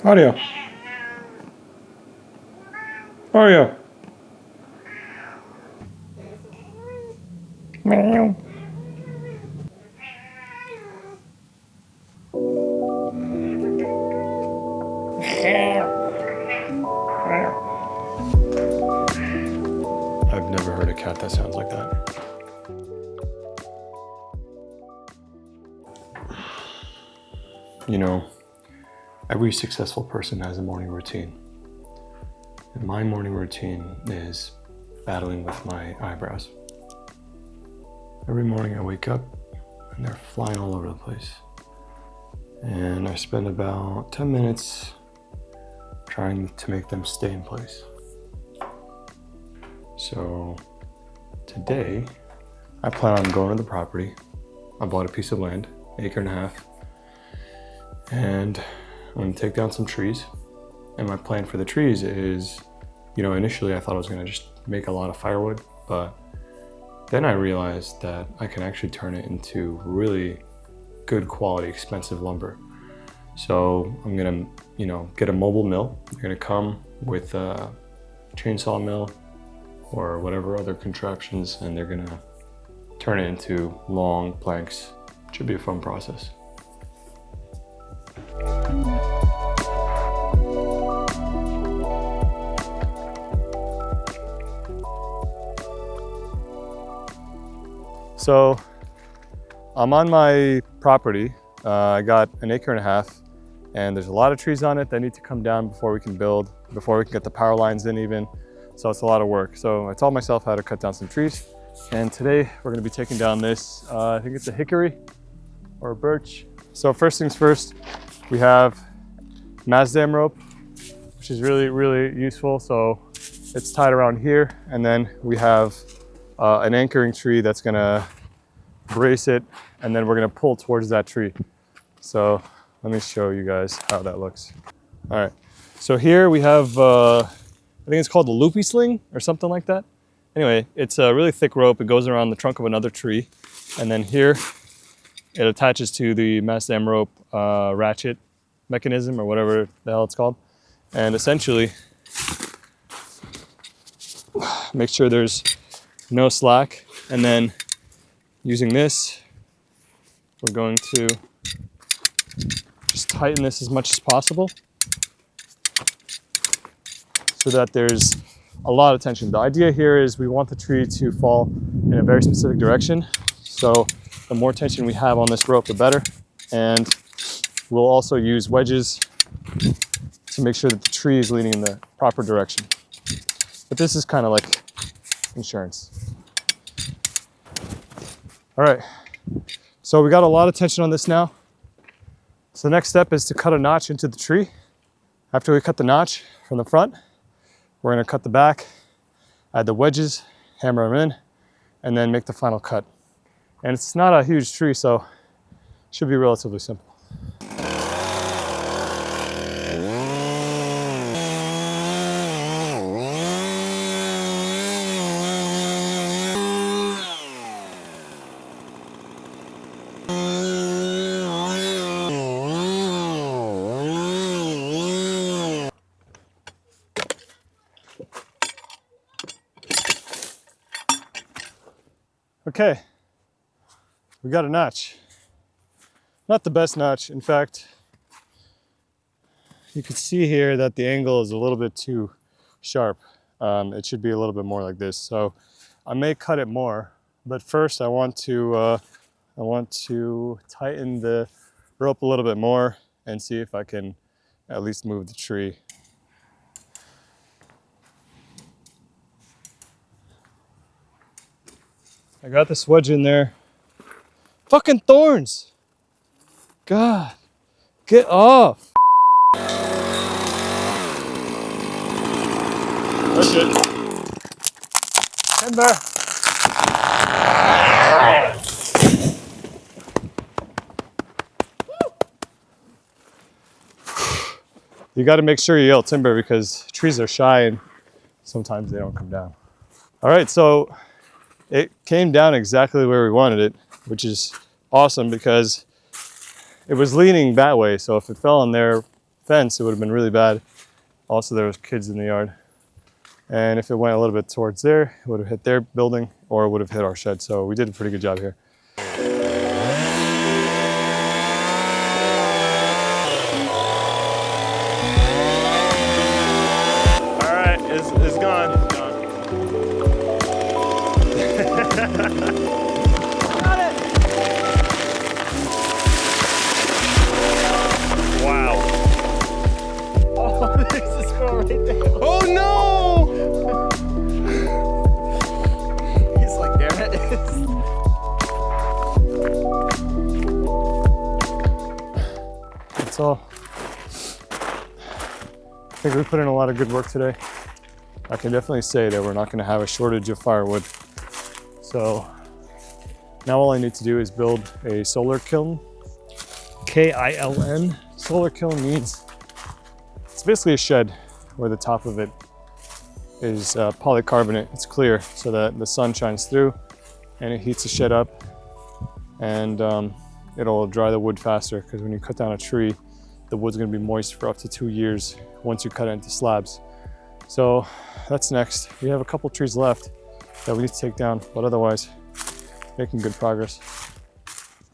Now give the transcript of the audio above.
Audio. Oreo. Meow. I've never heard a cat that sounds like that. You know, every successful person has a morning routine. And my morning routine is battling with my eyebrows. Every morning I wake up and they're flying all over the place. And I spend about 10 minutes trying to make them stay in place. So today I plan on going to the property. I bought a piece of land, 1.5 acres, and I'm gonna take down some trees. And my plan for the trees is, you know, initially I thought I was gonna just make a lot of firewood, but then I realized that I can actually turn it into really good quality, expensive lumber. So I'm gonna, you know, get a mobile mill. They're gonna come with a chainsaw mill or whatever other contraptions, and they're gonna turn it into long planks. It should be a fun process. So I'm on my property. I got 1.5 acres, and there's a lot of trees on it that need to come down before we can build, before we can get the power lines in even. So it's a lot of work. So I taught myself how to cut down some trees. And today we're gonna be taking down this, I think it's a hickory or a birch. So first things first, we have Mazdam rope, which is really, really useful. So it's tied around here. And then we have an anchoring tree that's gonna brace it, and then we're gonna pull towards that tree. So let me show you guys how that looks. All right, so here we have, I think it's called the loopy sling or something like that. Anyway, it's a really thick rope. It goes around the trunk of another tree. And then here, it attaches to the Mazdam rope ratchet mechanism or whatever the hell it's called. And essentially, make sure there's no slack. And then using this, we're going to just tighten this as much as possible so that there's a lot of tension. The idea here is we want the tree to fall in a very specific direction. So the more tension we have on this rope, the better. And we'll also use wedges to make sure that the tree is leaning in the proper direction. But this is kind of like insurance. All right, so we got a lot of tension on this now. So the next step is to cut a notch into the tree. After we cut the notch from the front, we're gonna cut the back, add the wedges, hammer them in, and then make the final cut. And it's not a huge tree, so it should be relatively simple. Okay, we got a notch. Not the best notch. In fact, you can see here that the angle is a little bit too sharp. It should be a little bit more like this. So I may cut it more, but first I want to tighten the rope a little bit more and see if I can at least move the tree. I got this wedge in there. Fucking thorns! God, get off! Push it. Timber! You gotta make sure you yell timber because trees are shy and sometimes they don't come down. All right, so it came down exactly where we wanted it, which is awesome because it was leaning that way. So if it fell fence, it would have been really bad. Also, there was kids in the yard. And if it went a little bit towards there, it would have hit their building or it would have hit our shed. So we did a pretty good job here. All right, it's gone. Got it! Wow. Oh, there's a squirrel right there. Oh no! He's like, there it is. That's all. I think we put in a lot of good work today. I can definitely say that we're not going to have a shortage of firewood. So now all I need to do is build a solar kiln. K-I-L-N. Solar kiln means it's basically a shed where the top of it is polycarbonate. It's clear so that the sun shines through and it heats the shed up, and it'll dry the wood faster, because when you cut down a tree, the wood's going to be moist for up to 2 years once you cut it into slabs. So that's next. We have a couple trees left that we need to take down, but otherwise making good progress.